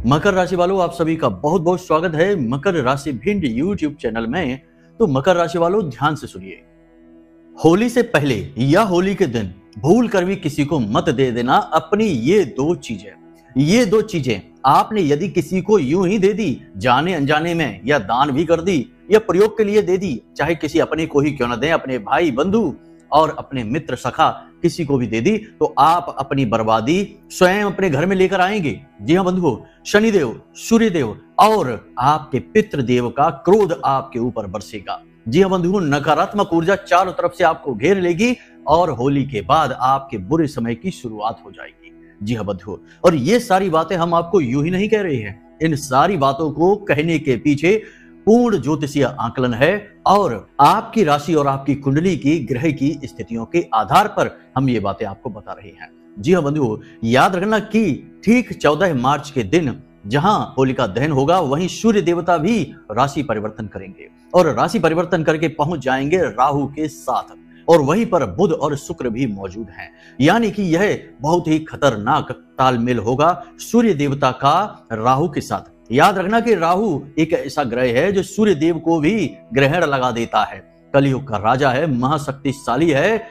मकर राशि वालों, आप सभी का बहुत बहुत स्वागत है मकर राशि भिंड यूट्यूब चैनल में। तो मकर राशि वालों ध्यान से सुनिए, होली से पहले या होली के दिन भूल कर भी किसी को मत दे देना अपनी ये दो चीजें आपने यदि किसी को यूं ही दे दी, जाने अनजाने में, या दान भी कर दी या प्रयोग के लिए दे दी, चाहे किसी अपने को ही क्यों न दें, अपने भाई बंधु और अपने मित्र सखा किसी को भी दे दी, तो आप अपनी बर्बादी स्वयं अपने घर में लेकर आएंगे। जी हाँ बंधुओं, शनिदेव, सूर्यदेव और आपके पितृदेव का क्रोध आपके ऊपर बरसेगा। जी हाँ बंधुओं, नकारात्मक ऊर्जा चारों तरफ से आपको घेर लेगी और होली के बाद आपके बुरे समय की शुरुआत हो जाएगी। जी हाँ बंधुओं, और ये सारी बातें हम आपको यूं ही नहीं कह रहे हैं, इन सारी बातों को कहने के पीछे पूर्ण ज्योतिषीय आकलन है और आपकी राशि और आपकी कुंडली की ग्रह की स्थितियों के आधार पर हम ये बातें आपको बता रहे हैं। जी हाँ बंधुओं, याद रखना कि ठीक 14 मार्च के दिन जहां होलिका दहन होगा, वहीं सूर्य देवता भी राशि परिवर्तन करेंगे और राशि परिवर्तन करके पहुंच जाएंगे राहु के साथ, और वहीं पर बुध और शुक्र भी मौजूद हैं। यानी कि यह बहुत ही खतरनाक तालमेल होगा सूर्य देवता का राहु के साथ। याद रखना कि राहु एक ऐसा ग्रह है जो सूर्य देव को भी ग्रहण लगा देता है, कलयुग का राजा है, महाशक्तिशाली है।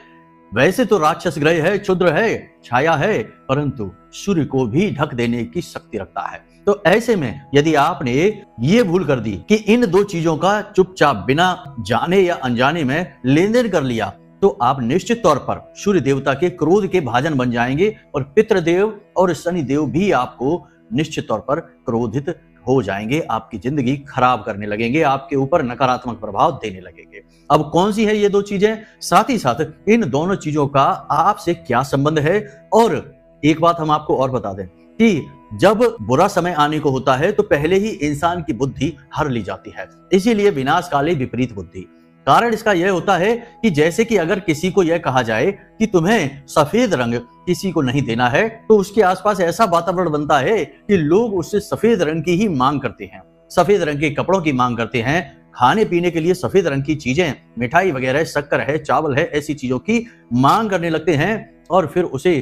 वैसे तो राक्षस ग्रह है, क्षुद्र है, छाया है, परंतु सूर्य को भी ढक देने की शक्ति रखता है। तो ऐसे में यदि आपने ये भूल कर दी कि इन दो चीजों का चुपचाप बिना जाने या अनजाने में लेन देन कर लिया, तो आप निश्चित तौर पर सूर्य देवता के क्रोध के भाजन बन जाएंगे और पितृदेव और शनिदेव भी आपको निश्चित तौर पर क्रोधित हो जाएंगे, आपकी जिंदगी खराब करने लगेंगे, आपके ऊपर नकारात्मक प्रभाव देने लगेंगे। अब कौन सी है ये दो चीजें, साथ ही साथ इन दोनों चीजों का आपसे क्या संबंध है। और एक बात हम आपको और बता दें कि जब बुरा समय आने को होता है तो पहले ही इंसान की बुद्धि हर ली जाती है, इसीलिए विनाश काले विपरीत बुद्धि। कारण इसका यह होता है कि जैसे कि अगर किसी को यह कहा जाए कि तुम्हें सफेद रंग किसी को नहीं देना है, तो उसके आसपास ऐसा वातावरण बनता है कि लोग उससे सफेद रंग की ही मांग करते हैं, सफेद रंग के कपड़ों की मांग करते हैं, खाने पीने के लिए सफेद रंग की चीजें, मिठाई वगैरह, शक्कर है, चावल है, ऐसी चीजों की मांग करने लगते हैं। और फिर उसे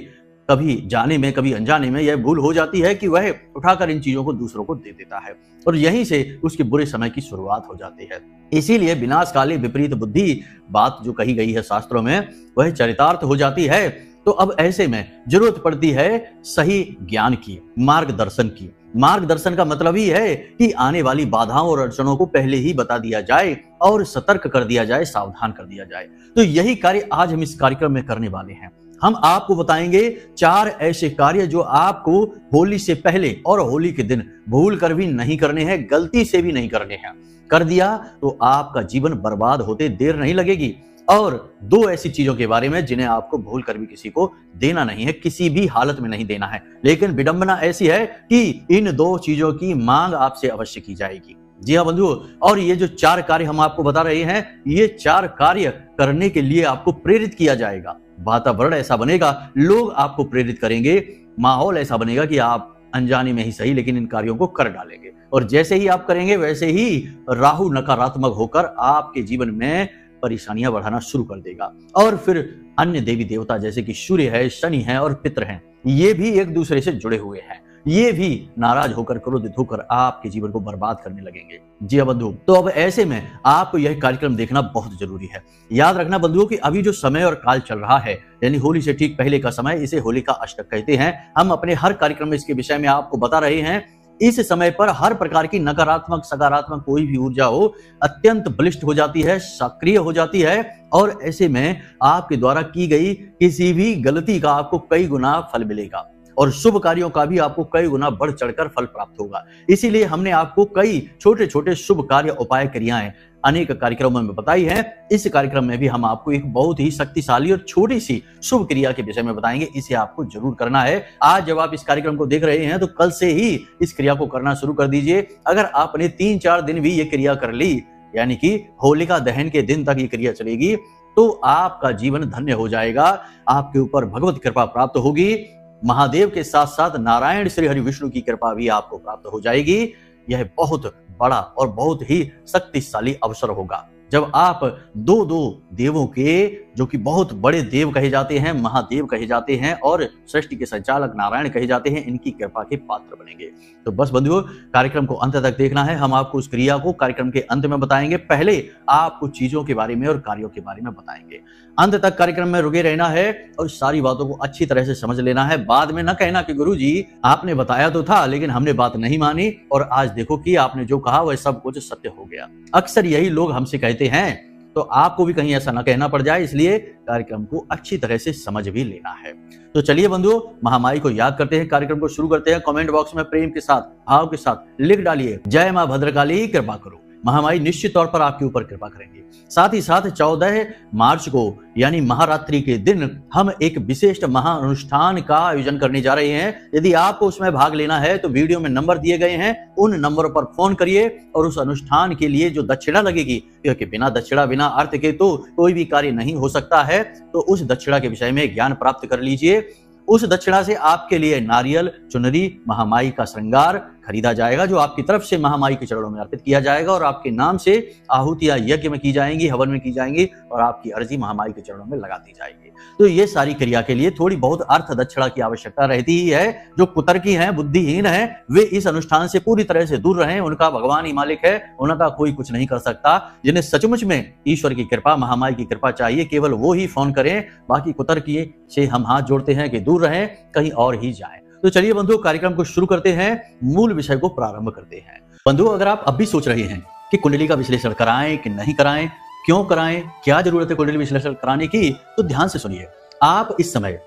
कभी जाने में कभी अनजाने में यह भूल हो जाती है कि वह उठाकर इन चीजों को दूसरों को दे देता है और यहीं से उसके बुरे समय की शुरुआत हो जाती है। इसीलिए विनाश काले विपरीत बुद्धि बात जो कही गई है शास्त्रों में, वह चरितार्थ हो जाती है। तो अब ऐसे में जरूरत पड़ती है सही ज्ञान की, मार्गदर्शन की। मार्गदर्शन का मतलब ही है कि आने वाली बाधाओं और अड़चनों को पहले ही बता दिया जाए और सतर्क कर दिया जाए, सावधान कर दिया जाए। तो यही कार्य आज हम इस कार्यक्रम में करने वाले हैं। हम आपको बताएंगे 4 ऐसे कार्य जो आपको होली से पहले और होली के दिन भूल कर भी नहीं करने हैं, गलती से भी नहीं करने हैं। कर दिया तो आपका जीवन बर्बाद होते देर नहीं लगेगी। और 2 ऐसी चीजों के बारे में जिन्हें आपको भूल कर भी किसी को देना नहीं है, किसी भी हालत में नहीं देना है। लेकिन विडंबना ऐसी है कि इन 2 चीजों की मांग आपसे अवश्य की जाएगी। जी हाँ बंधुओं, और ये जो 4 कार्य हम आपको बता रहे हैं, ये 4 कार्य करने के लिए आपको प्रेरित किया जाएगा। वातावरण ऐसा बनेगा, लोग आपको प्रेरित करेंगे, माहौल ऐसा बनेगा कि आप अनजाने में ही सही लेकिन इन कार्यों को कर डालेंगे। और जैसे ही आप करेंगे वैसे ही राहु नकारात्मक होकर आपके जीवन में परेशानियां बढ़ाना शुरू कर देगा। और फिर अन्य देवी देवता जैसे कि सूर्य है, शनि है और पितर हैं, ये भी एक दूसरे से जुड़े हुए हैं, ये भी नाराज होकर, क्रोधित होकर आपके जीवन को बर्बाद करने लगेंगे। जी हाँ बंधु, तो अब ऐसे में आपको यह कार्यक्रम देखना बहुत जरूरी है। याद रखना बंधुओं कि अभी जो समय और काल चल रहा है, यानी होली से ठीक पहले का समय, इसे होलिका अष्टक कहते हैं। हम अपने हर कार्यक्रम में इसके विषय में आपको बता रहे हैं। इस समय पर हर प्रकार की नकारात्मक सकारात्मक कोई भी ऊर्जा हो, अत्यंत बलिष्ठ हो जाती है, सक्रिय हो जाती है, और ऐसे में आपके द्वारा की गई किसी भी गलती का आपको कई गुना फल मिलेगा और शुभ कार्यों का भी आपको कई गुना बढ़ चढ़कर फल प्राप्त होगा। इसीलिए हमने आपको कई छोटे छोटे शुभ कार्य, उपाय, क्रियाएं अनेक कार्यक्रमों में बताई है। इस कार्यक्रम में भी हम आपको एक बहुत ही शक्तिशाली और छोटी सी शुभ क्रिया के विषय में बताएंगे, इसे आपको जरूर करना है। आज जब आप इस कार्यक्रम को देख रहे हैं तो कल से ही इस क्रिया को करना शुरू कर दीजिए। अगर आपने 3-4 दिन भी ये क्रिया कर ली, यानी कि होलिका दहन के दिन तक ये क्रिया चलेगी, तो आपका जीवन धन्य हो जाएगा, आपके ऊपर भगवत कृपा प्राप्त होगी, महादेव के साथ साथ नारायण श्री हरि विष्णु की कृपा भी आपको प्राप्त हो जाएगी। यह बहुत बड़ा और बहुत ही शक्तिशाली अवसर होगा। जब आप दो दो देवों के, जो कि बहुत बड़े देव कहे जाते हैं, महादेव कहे जाते हैं और सृष्टि के संचालक नारायण कहे जाते हैं, इनकी कृपा के पात्र बनेंगे। तो बस बंधुओं, कार्यक्रम को अंत तक देखना है। हम आपको उस क्रिया को कार्यक्रम के अंत में बताएंगे। पहले आपको चीजों के बारे में और कार्यों के बारे में बताएंगे। अंत तक कार्यक्रम में रुके रहना है और सारी बातों को अच्छी तरह से समझ लेना है। बाद में न कहना कि गुरुजी आपने बताया तो था लेकिन हमने बात नहीं मानी और आज देखो कि आपने जो कहा वह सब कुछ सत्य हो गया। अक्सर यही लोग हमसे कहते हैं, तो आपको भी कहीं ऐसा ना कहना पड़ जाए, इसलिए कार्यक्रम को अच्छी तरह से समझ भी लेना है। तो चलिए बंधुओं, महामाई को याद करते हैं, कार्यक्रम को शुरू करते हैं। कमेंट बॉक्स में प्रेम के साथ, भाव के साथ लिख डालिए, जय मां भद्रकाली कृपा करो। महामाई निश्चित तौर पर आपके ऊपर कृपा करेंगे। साथ ही साथ 14 मार्च को यानी महारात्रि के दिन हम एक विशेष महाअनुष्ठान का आयोजन करने जा रहे हैं। यदि आपको उसमें भाग लेना है तो वीडियो में नंबर दिए गए हैं, उन नंबरों पर फोन करिए और उस अनुष्ठान के लिए जो दक्षिणा लगेगी, क्योंकि बिना दक्षिणा बिना अर्थ के तो कोई भी कार्य नहीं हो सकता है, तो उस दक्षिणा के विषय में ज्ञान प्राप्त कर लीजिए। उस दक्षिणा से आपके लिए नारियल, चुनरी, महामाई का श्रृंगार खरीदा जाएगा, जो आपकी तरफ से महामाई के चरणों में अर्पित किया जाएगा और आपके नाम से आहुतियां यज्ञ में की जाएंगी, हवन में की जाएंगी और आपकी अर्जी महामाई के चरणों में लगा दी जाएगी। तो ये सारी क्रिया के लिए थोड़ी बहुत अर्थ दक्षिणा की आवश्यकता रहती ही है। जो कुतर्की हैं, बुद्धिहीन हैं, वे इस अनुष्ठान से पूरी तरह से दूर रहें। उनका भगवान ही मालिक है, उनका कोई कुछ नहीं कर सकता। जिन्हें सचमुच में ईश्वर की कृपा, महामाई की कृपा चाहिए, केवल वो ही फोन करें। बाकी कुतर्की से हम हाथ जोड़ते हैं कि दूर रहें, कहीं और ही जाएं। तो चलिए बंधुओं, कार्यक्रम को शुरू करते हैं, मूल विषय को प्रारंभ करते हैं। बंधुओं, अगर आप अब भी सोच रहे हैं कि कुंडली का विश्लेषण कराएं कि नहीं कराएं, क्यों कराएं, क्या जरूरत है कुंडली विश्लेषण कराने की, तो ध्यान से सुनिए। आप इस समय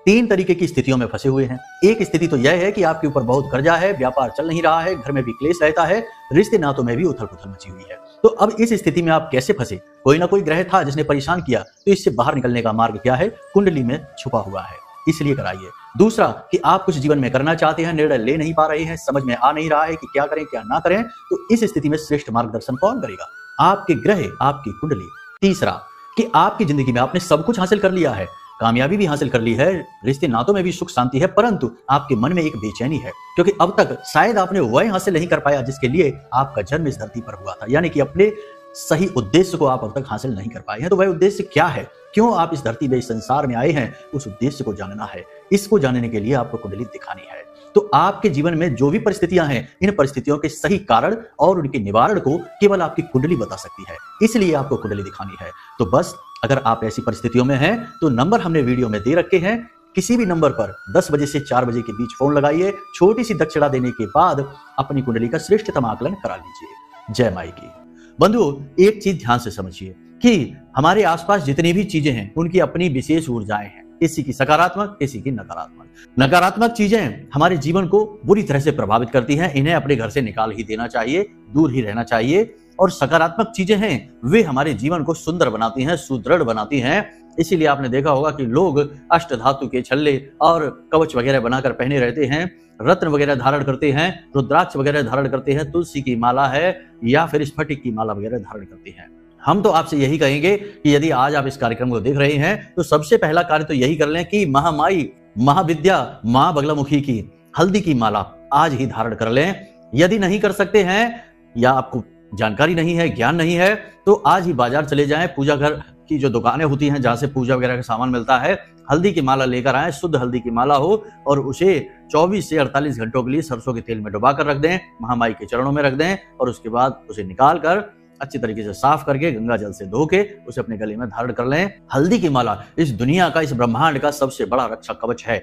3 तरीके की स्थितियों में फंसे हुए हैं। एक स्थिति तो यह है कि आपके ऊपर बहुत कर्जा है, व्यापार चल नहीं रहा है, घर में भी क्लेश रहता है, रिश्ते नातों में भी उथल पुथल मची हुई है। तो अब इस स्थिति में आप कैसे फंसे? कोई ना कोई ग्रह था जिसने परेशान किया, तो इससे बाहर निकलने का मार्ग क्या है? कुंडली में छुपा हुआ है, इसलिए कराइए। दूसरा कि आप कुछ जीवन में करना चाहते हैं, निर्णय ले नहीं पा रहे हैं, समझ में आ नहीं रहा है कि क्या करें क्या ना करें, तो इस स्थिति में श्रेष्ठ मार्गदर्शन कौन करेगा? आपके ग्रह, आपकी कुंडली। तीसरा कि आपकी जिंदगी में आपने सब कुछ हासिल कर लिया है, कामयाबी भी हासिल कर ली है, रिश्ते नातों में भी सुख शांति है, परंतु आपके मन में एक बेचैनी है, क्योंकि अब तक शायद आपने वह हासिल नहीं कर पाया जिसके लिए आपका जन्म इस धरती पर हुआ था। यानी कि अपने सही उद्देश्य को आप अब तक हासिल नहीं कर पाए हैं। तो वह उद्देश्य क्या है, क्यों आप इस धरती में, इस संसार में आए हैं, उस उद्देश्य को जानना है। इसको जानने के लिए आपको कुंडली दिखानी है। तो आपके जीवन में जो भी परिस्थितियां हैं, इन परिस्थितियों के सही कारण और उनके निवारण को केवल आपकी कुंडली बता सकती है, इसलिए आपको कुंडली दिखानी है। तो बस अगर आप ऐसी परिस्थितियों में हैं तो नंबर हमने वीडियो में दे रखे हैं, किसी भी नंबर पर 10 बजे से 4 बजे के बीच फोन लगाइए। छोटी सी दक्षिणा देने के बाद अपनी कुंडली का श्रेष्ठतम आकलन करा लीजिए। जय माई की। बंधुओं, एक चीज ध्यान से समझिए कि हमारे आसपास जितनी भी चीजें हैं उनकी अपनी विशेष ऊर्जाएं हैं, किसी की सकारात्मक, किसी की नकारात्मक। नकारात्मक चीजें हमारे जीवन को बुरी तरह से प्रभावित करती हैं, इन्हें अपने घर से निकाल ही देना चाहिए, दूर ही रहना चाहिए। और सकारात्मक चीजें हैं वे हमारे जीवन को सुंदर बनाती हैं, सुदृढ़ बनाती हैं। इसीलिए आपने देखा होगा कि लोग अष्ट धातु के छल्ले और कवच वगैरह बनाकर पहने रहते हैं, रत्न वगैरह धारण करते हैं, रुद्राक्ष वगैरह धारण करते हैं, तुलसी की माला है या फिर स्फटिक की माला वगैरह धारण करते हैं। हम तो आपसे यही कहेंगे कि यदि आज आप इस कार्यक्रम को देख रहे हैं तो सबसे पहला कार्य तो यही कर लें कि महामाई, महाविद्या, मां बगलामुखी की हल्दी की माला आज ही धारण कर लें। यदि नहीं कर सकते हैं या आपको जानकारी नहीं है, ज्ञान नहीं है, तो आज ही बाजार चले जाएं, पूजा घर की जो दुकानें होती हैं जहां से पूजा वगैरह का सामान मिलता है, हल्दी की माला लेकर आए, शुद्ध हल्दी की माला हो और उसे 24 से 48 घंटों के लिए सरसों के तेल में डुबा कर रख दें, महामाई के चरणों में रख दें और उसके बाद उसे निकाल कर अच्छी तरीके से साफ करके गंगा जल से धो के उसे अपने गले में धारण कर लें। हल्दी की माला इस दुनिया का, इस ब्रह्मांड का सबसे बड़ा रक्षा कवच है।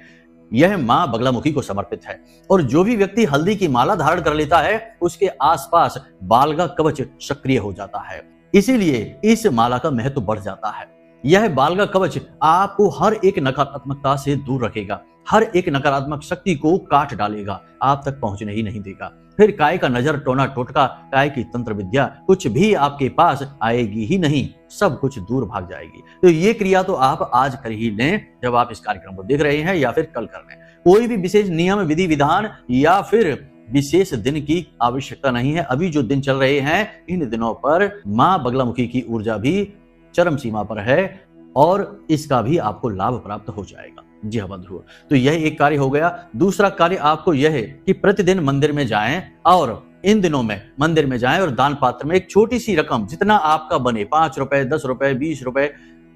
यह मां बगलामुखी को समर्पित है और जो भी व्यक्ति हल्दी की माला धारण कर लेता है उसके आसपास बालगा कवच सक्रिय हो जाता है, इसीलिए इस माला का महत्व बढ़ जाता है। यह बालगा कवच आपको हर एक नकारात्मकता से दूर रखेगा, हर एक नकारात्मक शक्ति को काट डालेगा, आप तक पहुंचने ही नहीं देगा। फिर काय का नजर, टोना टोटका, काय की तंत्र विद्या कुछ भी आपके पास आएगी ही नहीं, सब कुछ दूर भाग जाएगी। तो ये क्रिया तो आप आज कर ही लें जब आप इस कार्यक्रम को देख रहे हैं या फिर कल कर लें। कोई भी विशेष नियम, विधि विधान या फिर विशेष दिन की आवश्यकता नहीं है। अभी जो दिन चल रहे हैं इन दिनों पर मां बगलामुखी की ऊर्जा भी चरम सीमा पर है और इसका भी आपको लाभ प्राप्त हो जाएगा। जी हाँ बंधुओं, तो यह एक कार्य हो गया। दूसरा कार्य आपको यह है कि प्रतिदिन मंदिर में जाएं और इन दिनों में मंदिर में जाएं और दान पात्र में एक छोटी सी रकम जितना आपका बने, 5 रुपए, 10 रुपए, 20 रुपए,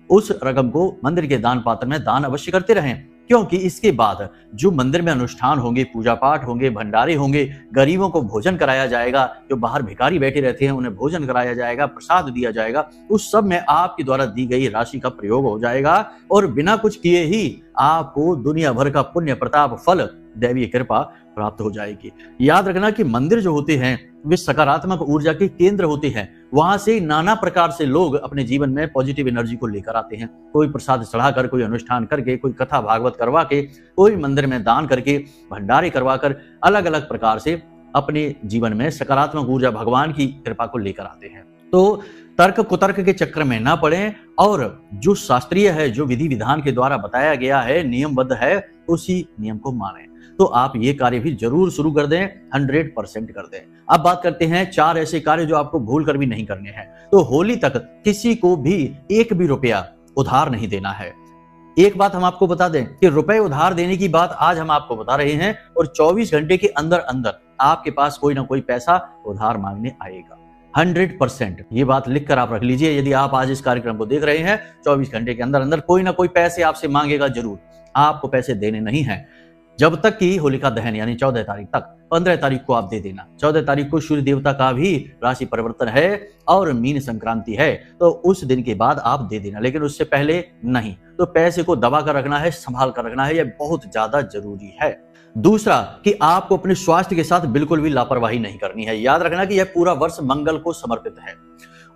उस रकम को मंदिर के दान पात्र में दान अवश्य करते रहें। क्योंकि इसके बाद जो मंदिर में अनुष्ठान होंगे, पूजा पाठ होंगे, भंडारे होंगे, गरीबों को भोजन कराया जाएगा, जो बाहर भिखारी बैठे रहते हैं उन्हें भोजन कराया जाएगा, प्रसाद दिया जाएगा, उस सब में आपके द्वारा दी गई राशि का प्रयोग हो जाएगा और बिना कुछ किए ही आपको दुनिया भर का पुण्य प्रताप फल, दैवीय कृपा प्राप्त हो जाएगी। याद रखना कि मंदिर जो होते हैं वे सकारात्मक ऊर्जा के केंद्र होते हैं। वहां से नाना प्रकार से लोग अपने जीवन में पॉजिटिव एनर्जी को लेकर आते हैं। कोई प्रसाद चढ़ाकर, कोई अनुष्ठान करके, कोई कथा भागवत करवा के, कोई मंदिर में दान करके, भंडारे करवाकर, अलग अलग प्रकार से अपने जीवन में सकारात्मक ऊर्जा, भगवान की कृपा को लेकर आते हैं। तो तर्क कुतर्क के चक्कर में ना पड़ें और जो शास्त्रीय है, जो विधि विधान के द्वारा बताया गया है, नियमबद्ध है, उसी नियम को मानें। तो आप ये कार्य भी जरूर शुरू कर दें, 100% कर दें। अब बात करते हैं 4 ऐसे कार्य जो आपको भूल कर भी नहीं करने हैं। तो होली तक किसी को भी 1 भी रुपया उधार नहीं देना है। एक बात हम आपको बता दें कि रुपए उधार देने की बात आज हम आपको बता रहे हैं और 24 घंटे के अंदर अंदर आपके पास कोई ना कोई पैसा उधार मांगने आएगा। 100% ये बात लिखकर आप रख लीजिए। यदि आप आज इस कार्यक्रम को देख रहे हैं, 24 घंटे के अंदर अंदर कोई ना कोई पैसे आपसे मांगेगा जरूर। आपको पैसे देने नहीं है जब तक कि होलिका दहन यानी 14 तारीख तक। 15 तारीख को आप दे देना। 14 तारीख को सूर्य देवता का भी राशि परिवर्तन है और मीन संक्रांति है, तो उस दिन के बाद आप दे देना, लेकिन उससे पहले नहीं। तो पैसे को दबा कर रखना है, संभाल कर रखना है, यह बहुत ज्यादा जरूरी है। दूसरा कि आपको अपने स्वास्थ्य के साथ बिल्कुल भी लापरवाही नहीं करनी है। याद रखना कि यह पूरा वर्ष मंगल को समर्पित है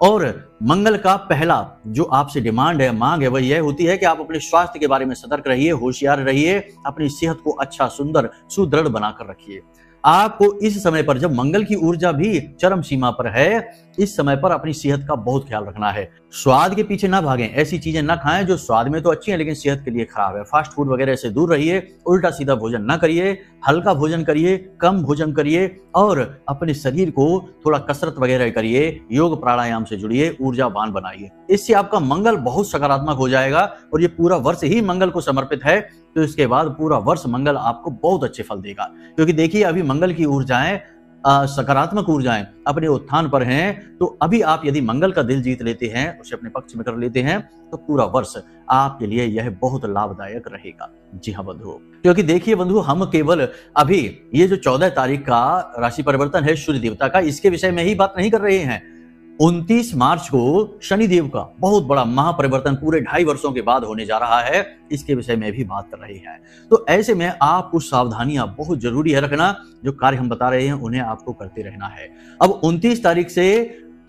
और मंगल का पहला जो आपसे डिमांड है, मांग है, वह यह होती है कि आप अपने स्वास्थ्य के बारे में सतर्क रहिए, होशियार रहिए, अपनी सेहत को अच्छा, सुंदर, सुदृढ़ बनाकर रखिए। आपको इस समय पर, जब मंगल की ऊर्जा भी चरम सीमा पर है, इस समय पर अपनी सेहत का बहुत ख्याल रखना है। स्वाद के पीछे ना भागें, ऐसी चीजें ना खाएं जो स्वाद में तो अच्छी हैं लेकिन सेहत के लिए खराब है। फास्ट फूड वगैरह से दूर रहिए, उल्टा सीधा भोजन ना करिए, हल्का भोजन करिए, कम भोजन करिए और अपने शरीर को थोड़ा कसरत वगैरह करिए, योग प्राणायाम से जुड़िए, ऊर्जावान बनाइए। इससे आपका मंगल बहुत सकारात्मक हो जाएगा और ये पूरा वर्ष ही मंगल को समर्पित है, तो इसके बाद पूरा वर्ष मंगल आपको बहुत अच्छे फल देगा। क्योंकि देखिए अभी मंगल की ऊर्जाएं, सकारात्मक ऊर्जाएं अपने उत्थान पर हैं, तो अभी आप यदि मंगल का दिल जीत लेते हैं, उसे अपने पक्ष में कर लेते हैं, तो पूरा वर्ष आपके लिए यह बहुत लाभदायक रहेगा। जी हाँ बंधुओं, क्योंकि देखिए बंधु, हम केवल अभी ये जो 14 तारीख का राशि परिवर्तन है सूर्य देवता का, इसके विषय में ही बात नहीं कर रहे हैं। 29 मार्च को शनिदेव का बहुत बड़ा महापरिवर्तन पूरे 2.5 वर्षों के बाद होने जा रहा है, इसके विषय में भी बात कर रहे हैं। तो ऐसे में आपको सावधानियां बहुत जरूरी है रखना। जो कार्य हम बता रहे हैं उन्हें आपको करते रहना है। अब 29 तारीख से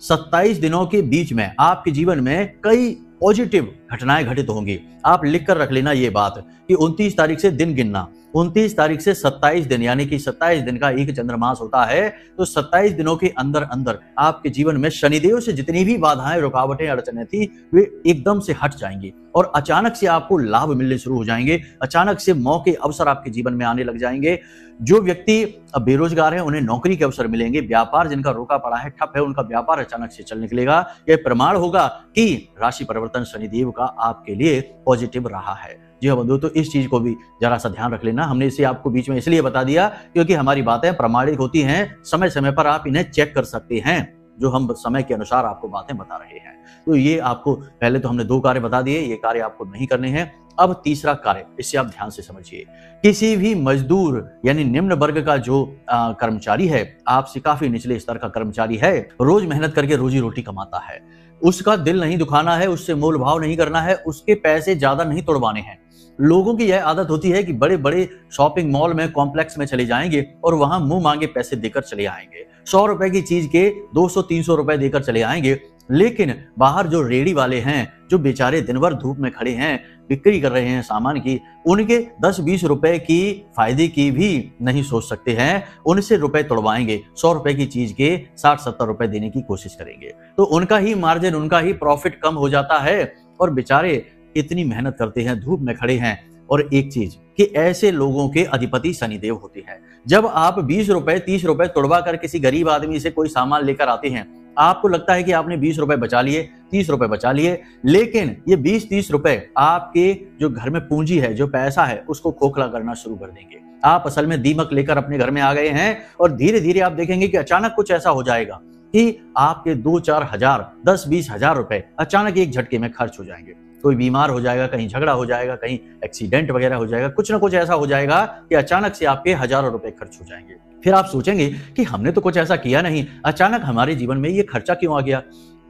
27 दिनों के बीच में आपके जीवन में कई पॉजिटिव घटनाएं घटित होंगी। आप लिख कर रख लेना ये बात कि 29 तारीख से दिन गिनना। 29 तारीख से 27 दिन यानी कि 27 दिन का एक चंद्रमास होता है, तो 27 दिनों के अंदर अंदर आपके जीवन में शनिदेव से जितनी भी बाधाएं, रुकावटें, अड़चनें थी, वे एकदम से हट जाएंगी और अचानक से आपको लाभ मिलने शुरू हो जाएंगे। अचानक से मौके, अवसर आपके जीवन में आने लग जाएंगे। जो व्यक्ति अब बेरोजगार हैं उन्हें नौकरी के अवसर मिलेंगे। व्यापार जिनका रोका पड़ा है, ठप है, उनका व्यापार अचानक से चल निकलेगा। यह प्रमाण होगा कि राशि परिवर्तन शनिदेव का आपके लिए पॉजिटिव रहा है। जी हाँ बंधु, तो इस चीज को भी जरा सा ध्यान रख लेना। हमने इसे आपको बीच में इसलिए बता दिया क्योंकि हमारी बातें प्रामाणिक होती हैं, समय समय पर आप इन्हें चेक कर सकते हैं, जो हम समय के अनुसार आपको बातें बता रहे हैं। तो ये आपको, पहले तो हमने 2 कार्य बता दिए, ये कार्य आपको नहीं करने हैं। अब तीसरा कार्य, इससे आप ध्यान से समझिए। किसी भी मजदूर यानी निम्न वर्ग का जो कर्मचारी है, आपसे काफी निचले स्तर का कर्मचारी है, रोज मेहनत करके रोजी रोटी कमाता है, उसका दिल नहीं दुखाना है, उससे मोल भाव नहीं करना है, उसके पैसे ज्यादा नहीं तोड़वाने हैं। लोगों की यह आदत होती है कि बड़े बड़े शॉपिंग मॉल में, कॉम्प्लेक्स में चले जाएंगे और वहां मुंह मांगे पैसे देकर चले आएंगे। 100 रुपए की चीज के 200-300 रुपए देकर चले आएंगे। लेकिन बाहर जो रेडी वाले हैं, जो बेचारे दिन भर धूप में खड़े हैं, बिक्री कर रहे हैं सामान की, उनके 10-20 रुपए की फायदे की भी नहीं सोच सकते हैं। उनसे रुपए तोड़वाएंगे, 100 रुपए की चीज के 60-70 रुपए देने की कोशिश करेंगे, तो उनका ही मार्जिन, उनका ही प्रॉफिट कम हो जाता है और बेचारे इतनी मेहनत करते हैं, धूप में खड़े हैं। और एक चीज कि ऐसे लोगों के अधिपति शनिदेव होते हैं। जब आप 20 रुपए 30 रुपए तोड़वा कर किसी गरीब आदमी से कोई सामान लेकर आते हैं, आपको लगता है कि आपने 20 रुपए बचा लिए, 30 रुपए बचा लिए, लेकिन ये 20-30 रुपए आपके जो घर में पूंजी है, जो पैसा है, उसको खोखला करना शुरू कर देंगे। आप असल में दीमक लेकर अपने घर में आ गए हैं और धीरे धीरे आप देखेंगे कि अचानक कुछ ऐसा हो जाएगा कि आपके 2-4 हजार 10-20 हजार रुपए अचानक एक झटके में खर्च हो जाएंगे। कोई बीमार हो जाएगा, कहीं झगड़ा हो जाएगा, कहीं एक्सीडेंट वगैरह हो जाएगा, कुछ ना कुछ ऐसा हो जाएगा कि अचानक से आपके हजारों रुपए खर्च हो जाएंगे। फिर आप सोचेंगे कि हमने तो कुछ ऐसा किया नहीं, अचानक हमारे जीवन में ये खर्चा क्यों आ गया,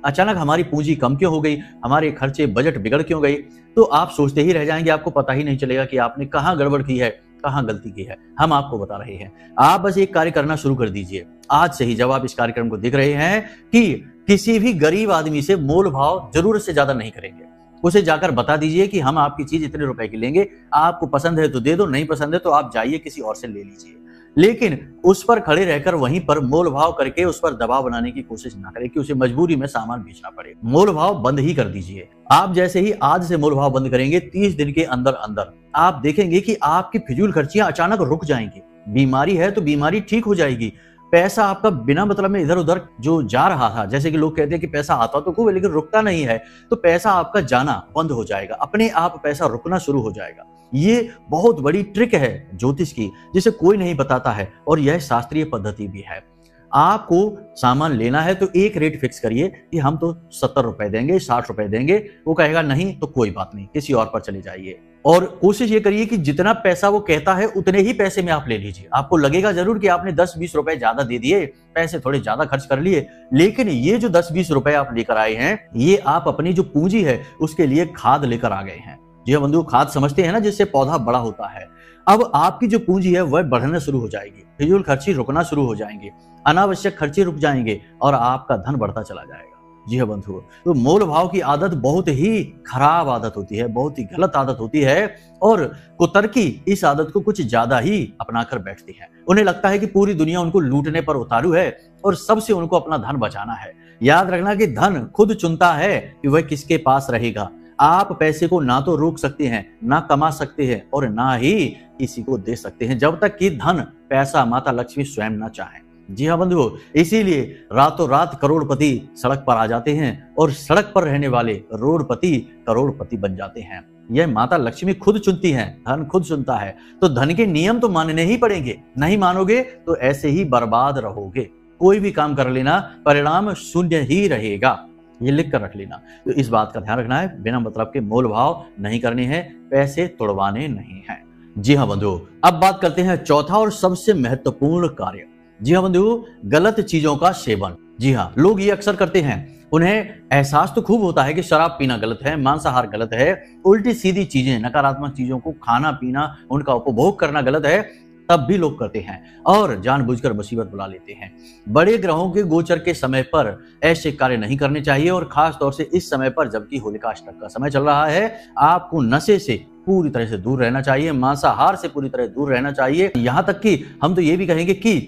अचानक हमारी पूंजी कम क्यों हो गई, हमारे खर्चे बजट बिगड़ क्यों गई। तो आप सोचते ही रह जाएंगे, आपको पता ही नहीं चलेगा कि आपने कहाँ गड़बड़ की है, कहाँ गलती की है। हम आपको बता रहे हैं, आप बस एक कार्य करना शुरू कर दीजिए आज से ही। जब आप इस कार्यक्रम को देख रहे हैं कि किसी भी गरीब आदमी से मोल भाव जरूरत से ज्यादा नहीं करेंगे, उसे जाकर बता दीजिए कि हम आपकी चीज इतने रुपए की लेंगे, आपको पसंद है तो दे दो, नहीं पसंद है तो आप जाइए किसी और से ले लीजिए। लेकिन उस पर खड़े रहकर वहीं पर मोल भाव करके उस पर दबाव बनाने की कोशिश ना करें कि उसे मजबूरी में सामान बेचना पड़े। मोल भाव बंद ही कर दीजिए। आप जैसे ही आज से मोल भाव बंद करेंगे, 30 दिन के अंदर अंदर आप देखेंगे कि आपकी फिजूल खर्चियां अचानक रुक जाएंगी। बीमारी है तो बीमारी ठीक हो जाएगी। पैसा आपका बिना मतलब में इधर उधर जो जा रहा था, जैसे कि लोग कहते हैं कि पैसा आता तो खूब है लेकिन रुकता नहीं है, तो पैसा आपका जाना बंद हो जाएगा, अपने आप पैसा रुकना शुरू हो जाएगा। ये बहुत बड़ी ट्रिक है ज्योतिष की, जिसे कोई नहीं बताता है, और यह शास्त्रीय पद्धति भी है। आपको सामान लेना है तो एक रेट फिक्स करिए कि हम तो 70 रुपए देंगे, 60 रुपए देंगे। वो कहेगा नहीं तो कोई बात नहीं, किसी और पर चले जाइए। और कोशिश ये करिए कि जितना पैसा वो कहता है उतने ही पैसे में आप ले लीजिए। आपको लगेगा जरूर कि आपने 10-20 रुपए ज्यादा दे दिए, पैसे थोड़े ज्यादा खर्च कर लिए, लेकिन ये जो 10-20 रुपए आप लेकर आए हैं, ये आप अपनी जो पूंजी है उसके लिए खाद लेकर आ गए हैं। जी हाँ बंधु, खाद समझते हैं ना, जिससे पौधा बड़ा होता है। अब आपकी जो पूंजी है वह बढ़ना शुरू हो जाएगी, फिजूल खर्ची रुकना शुरू हो जाएंगे, अनावश्यक खर्चे रुक जाएंगे और आपका धन बढ़ता चला जाएगा। जी हाँ बंधु, तो मोल भाव की आदत बहुत ही खराब आदत होती है, बहुत ही गलत आदत होती है, और कुतर्की इस आदत को कुछ ज्यादा ही अपनाकर बैठती है। उन्हें लगता है कि पूरी दुनिया उनको लूटने पर उतारू है और सबसे उनको अपना धन बचाना है। याद रखना कि धन खुद चुनता है कि वह किसके पास रहेगा। आप पैसे को ना तो रोक सकते हैं, ना कमा सकते हैं, और ना ही किसी को दे सकते हैं, जब तक कि धन, पैसा, माता लक्ष्मी स्वयं ना चाहें। जी हाँ बंधुओं, इसीलिए रातों रात करोड़पति सड़क पर आ जाते हैं और सड़क पर रहने वाले रोडपति करोड़पति बन जाते हैं। यह माता लक्ष्मी खुद चुनती हैं, धन खुद चुनता है। तो धन के नियम तो मानने ही पड़ेंगे, नहीं मानोगे तो ऐसे ही बर्बाद रहोगे। कोई भी काम कर लेना, परिणाम शून्य ही रहेगा, ये लिख कर रख लेना। तो इस बात का ध्यान रखना है, बिना मतलब के मोल भाव नहीं करने हैं, पैसे तोड़वाने नहीं हैं। जी हाँ बंधुओं, अब बात करते हैं चौथा और सबसे महत्वपूर्ण कार्य। जी हाँ बंधुओं, गलत चीजों का सेवन। जी हाँ, लोग ये अक्सर करते हैं, उन्हें एहसास तो खूब होता है कि शराब पीना गलत है, मांसाहार गलत है, उल्टी सीधी चीजें, नकारात्मक चीजों को खाना पीना, उनका उपभोग करना गलत है, तब भी लोग करते हैं और जानबूझकर मुसीबत बुला लेते हैं। बड़े ग्रहों के गोचर के समय पर ऐसे कार्य नहीं करने चाहिए, और खास तौर से इस समय पर जबकि होलिकाष्टक का समय चल रहा है। आपको नशे से पूरी तरह से दूर रहना चाहिए, मांसाहार से पूरी तरह दूर रहना चाहिए। यहाँ तक कि हम तो ये भी कहेंगे कि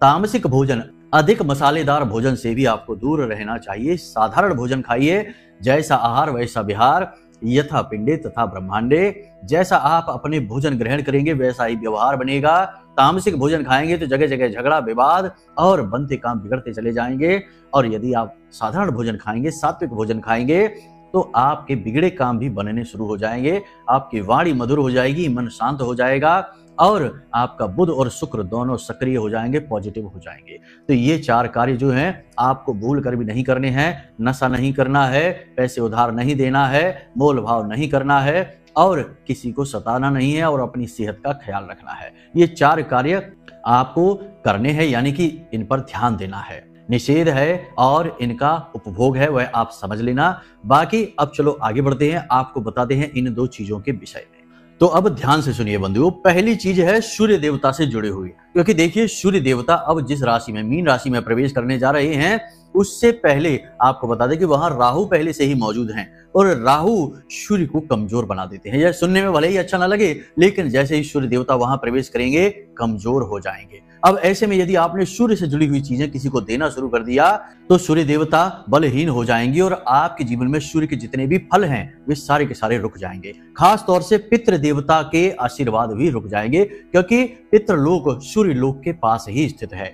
तामसिक भोजन, अधिक मसालेदार भोजन से भी आपको दूर रहना चाहिए। साधारण भोजन खाइए, जैसा आहार वैसा विहार, यथा पिंडे तथा ब्रह्मांडे। जैसा आप अपने भोजन ग्रहण करेंगे वैसा ही व्यवहार बनेगा। तामसिक भोजन खाएंगे तो जगह जगह झगड़ा, विवाद और बनते काम बिगड़ते चले जाएंगे, और यदि आप साधारण भोजन खाएंगे, सात्विक भोजन खाएंगे, तो आपके बिगड़े काम भी बनने शुरू हो जाएंगे, आपकी वाणी मधुर हो जाएगी, मन शांत हो जाएगा, और आपका बुध और शुक्र दोनों सक्रिय हो जाएंगे, पॉजिटिव हो जाएंगे। तो ये 4 कार्य जो हैं आपको भूल कर भी नहीं करने हैं। नशा नहीं करना है, पैसे उधार नहीं देना है, मोल भाव नहीं करना है, और किसी को सताना नहीं है, और अपनी सेहत का ख्याल रखना है। ये 4 कार्य आपको करने हैं, यानी कि इन पर ध्यान देना है। निषेध है और इनका उपभोग है, वह आप समझ लेना। बाकी अब चलो आगे बढ़ते हैं, आपको बताते हैं इन 2 चीजों के विषय में। तो अब ध्यान से सुनिए बंधुओं, पहली चीज है सूर्य देवता से जुड़े हुए, क्योंकि देखिए सूर्य देवता अब जिस राशि में, मीन राशि में प्रवेश करने जा रहे हैं, उससे पहले आपको बता दें कि वहां राहु पहले से ही मौजूद हैं, और राहु सूर्य को कमजोर बना देते हैं। यह सुनने में भले ही अच्छा ना लगे, लेकिन जैसे ही सूर्य देवता वहां प्रवेश करेंगे कमजोर हो जाएंगे। अब ऐसे में यदि आपने सूर्य से जुड़ी हुई चीजें किसी को देना शुरू कर दिया, तो सूर्य देवता बलहीन हो जाएंगे, और आपके जीवन में सूर्य के जितने भी फल हैं वे सारे के सारे रुक जाएंगे। खास तौर से पितृ देवता के आशीर्वाद भी रुक जाएंगे, क्योंकि पितृलोक सूर्य लोक के पास ही स्थित है।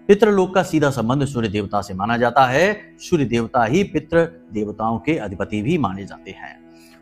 पितृलोक का सीधा संबंध सूर्य देवता से माना जाता है। सूर्य देवता ही पितृ देवताओं के अधिपति भी माने जाते हैं।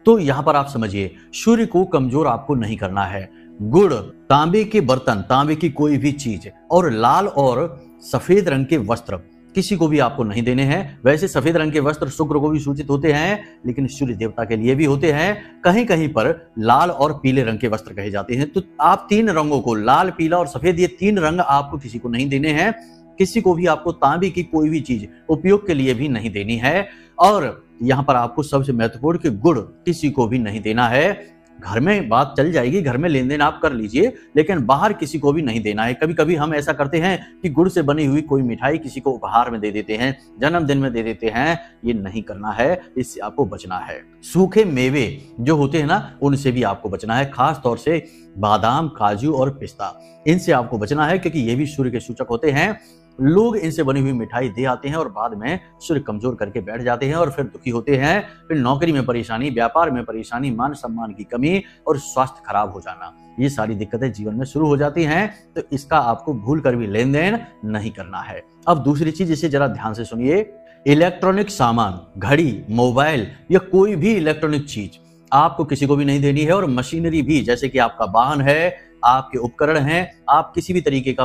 तो यहाँ पर आप समझिए, सूर्य को कमजोर आपको नहीं करना है। गुड़, तांबे के बर्तन, तांबे की कोई भी चीज और लाल और सफेद रंग के वस्त्र किसी को भी आपको नहीं देने हैं। वैसे सफेद रंग के वस्त्र शुक्र को भी सूचित होते हैं, लेकिन सूर्य देवता के लिए भी होते हैं। कहीं कहीं पर लाल और पीले रंग के वस्त्र कहे जाते हैं। तो आप 3 रंगों को, लाल, पीला और सफेद, ये 3 रंग आपको किसी को नहीं देने हैं। किसी को भी आपको तांबे की कोई भी चीज उपयोग के लिए भी नहीं देनी है। और यहाँ पर आपको सबसे महत्वपूर्ण कि गुड़ किसी को भी नहीं देना है। घर में बात चल जाएगी, घर में लेन देन आप कर लीजिए, लेकिन बाहर किसी को भी नहीं देना है। कभी कभी हम ऐसा करते हैं कि गुड़ से बनी हुई कोई मिठाई किसी को उपहार में दे देते हैं, जन्मदिन में दे देते हैं। ये नहीं करना है, इससे आपको बचना है। सूखे मेवे जो होते हैं ना, उनसे भी आपको बचना है, खास तौर से बादाम, काजू और पिस्ता, इनसे आपको बचना है, क्योंकि ये भी सूर्य के सूचक होते हैं। लोग इनसे बनी हुई मिठाई दे आते हैं और बाद में सूर्य कमजोर करके बैठ जाते हैं और फिर दुखी होते हैं। फिर नौकरी में परेशानी, व्यापार में परेशानी, मान सम्मान की कमी और स्वास्थ्य खराब हो जाना, ये सारी दिक्कतें जीवन में शुरू हो जाती हैं। तो इसका आपको भूल कर भी लेन देन नहीं करना है। अब दूसरी चीज, इसे जरा ध्यान से सुनिए। इलेक्ट्रॉनिक सामान, घड़ी, मोबाइल या कोई भी इलेक्ट्रॉनिक चीज आपको किसी को भी नहीं देनी है। और मशीनरी भी, जैसे कि आपका वाहन है, आपके उपकरण हैं, आप किसी भी तरीके का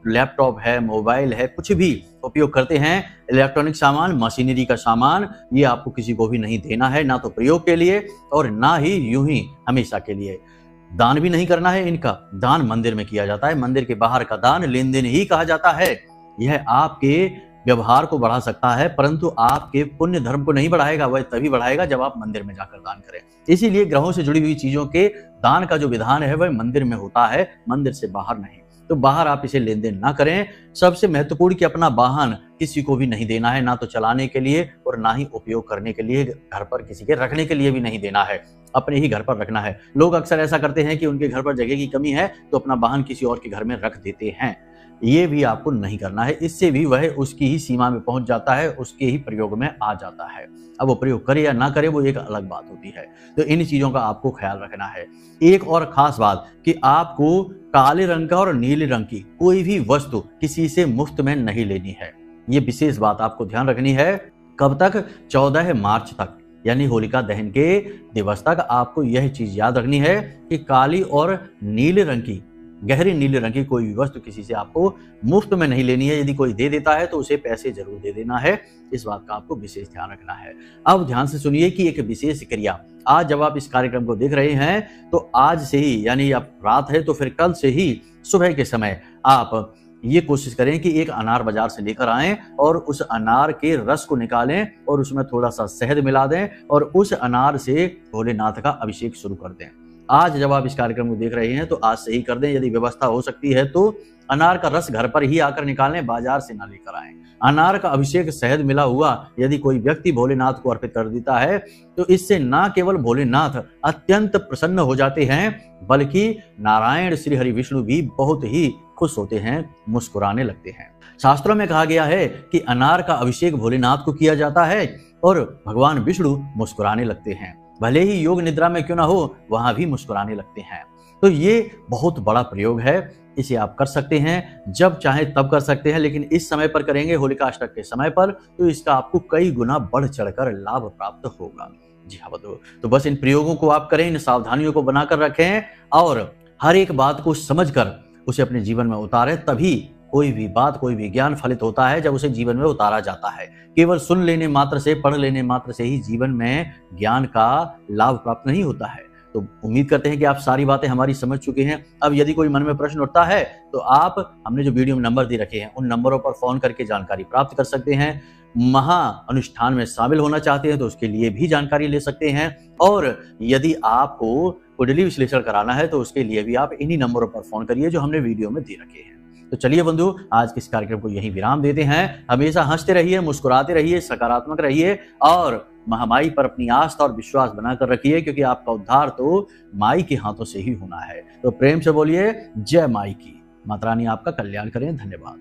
लैपटॉप है, मोबाइल है, कुछ भी उपयोग करते हैं, इलेक्ट्रॉनिक सामान, मशीनरी का सामान, ये आपको किसी को भी नहीं देना है, ना तो प्रयोग के लिए और ना ही यूं ही हमेशा के लिए। दान भी नहीं करना है इनका। दान मंदिर में किया जाता है, मंदिर के बाहर का दान लेन देन ही कहा जाता है। यह आपके व्यवहार को बढ़ा सकता है, परंतु आपके पुण्य धर्म को नहीं बढ़ाएगा। वह तभी बढ़ाएगा जब आप मंदिर में जाकर दान करें। इसीलिए ग्रहों से जुड़ी हुई चीजों के दान का जो विधान है वह मंदिर में होता है, मंदिर से बाहर नहीं। तो बाहर आप इसे लेन देन ना करें। सबसे महत्वपूर्ण कि अपना वाहन किसी को भी नहीं देना है, ना तो चलाने के लिए और ना ही उपयोग करने के लिए, घर पर किसी के रखने के लिए भी नहीं देना है, अपने ही घर पर रखना है। लोग अक्सर ऐसा करते हैं कि उनके घर पर जगह की कमी है तो अपना वाहन किसी और के घर में रख देते हैं। ये भी आपको नहीं करना है। इससे भी वह उसकी ही सीमा में पहुंच जाता है, उसके ही प्रयोग में आ जाता है। अब वो प्रयोग करे या ना करे वो एक अलग बात होती है। तो इन चीजों का आपको ख्याल रखना है। एक और खास बात कि आपको काले रंग का और नीले रंग की कोई भी वस्तु किसी से मुफ्त में नहीं लेनी है। ये विशेष बात आपको ध्यान रखनी है। कब तक? 14 मार्च तक, यानी होलिका दहन के दिवस तक आपको यह चीज याद रखनी है कि काली और नीले रंग की, गहरे नीले रंग की कोई भी वस्तु किसी से आपको मुफ्त में नहीं लेनी है। यदि कोई दे देता है तो उसे पैसे जरूर दे देना है। इस बात का आपको विशेष ध्यान रखना है। अब ध्यान से सुनिए कि एक विशेष क्रिया, आज जब आप इस कार्यक्रम को देख रहे हैं तो आज से ही, यानी अब रात है तो फिर कल से ही सुबह के समय आप ये कोशिश करें कि एक अनार बाजार से लेकर आएं और उस अनार के रस को निकालें और उसमें थोड़ा सा शहद मिला दें और उस अनार से भोलेनाथ का अभिषेक शुरू कर दें। आज जब आप इस कार्यक्रम को देख रहे हैं तो आज से ही कर दें। यदि व्यवस्था हो सकती है तो अनार का रस घर पर ही आकर निकालें, बाजार से ना लेकर आएं। अनार का अभिषेक शहद मिला हुआ यदि कोई व्यक्ति भोलेनाथ को अर्पित कर देता है तो इससे न केवल भोलेनाथ अत्यंत प्रसन्न हो जाते हैं, बल्कि नारायण श्री हरि विष्णु भी बहुत ही खुश होते हैं, मुस्कुराने लगते हैं। शास्त्रों में कहा गया है कि अनार का अभिषेक भोलेनाथ को किया जाता है और भगवान विष्णु मुस्कुराने लगते हैं। भले ही योग निद्रा में क्यों ना हो, वहां भी मुस्कुराने लगते हैं। तो ये बहुत बड़ा प्रयोग है। इसे आप कर सकते हैं, जब चाहे तब कर सकते हैं, लेकिन इस समय पर करेंगे, होलिका अष्टक के समय पर, तो इसका आपको कई गुना बढ़ चढ़कर लाभ प्राप्त होगा। जी हाँ बंधु, तो बस इन प्रयोगों को आप करें, इन सावधानियों को बनाकर रखें और हर एक बात को समझकर उसे अपने जीवन में उतारें। तभी कोई भी बात, कोई भी ज्ञान फलित होता है जब उसे जीवन में उतारा जाता है। केवल सुन लेने मात्र से, पढ़ लेने मात्र से ही जीवन में ज्ञान का लाभ प्राप्त नहीं होता है। तो उम्मीद करते हैं कि आप सारी बातें हमारी समझ चुके हैं। अब यदि कोई मन में प्रश्न उठता है तो आप, हमने जो वीडियो में नंबर दे रखे हैं, उन नंबरों पर फोन करके जानकारी प्राप्त कर सकते हैं। महा अनुष्ठान में शामिल होना चाहते हैं तो उसके लिए भी जानकारी ले सकते हैं। और यदि आपको कुंडली विश्लेषण कराना है तो उसके लिए भी आप इन्हीं नंबरों पर फोन करिए जो हमने वीडियो में दे रखे हैं। तो चलिए बंधु, आज के इस कार्यक्रम को यहीं विराम देते हैं। हमेशा हंसते रहिए, मुस्कुराते रहिए, सकारात्मक रहिए और महामाई पर अपनी आस्था और विश्वास बनाकर रखिए, क्योंकि आपका उद्धार तो माई के हाथों से ही होना है। तो प्रेम से बोलिए जय माई की। माता रानी आपका कल्याण करें। धन्यवाद।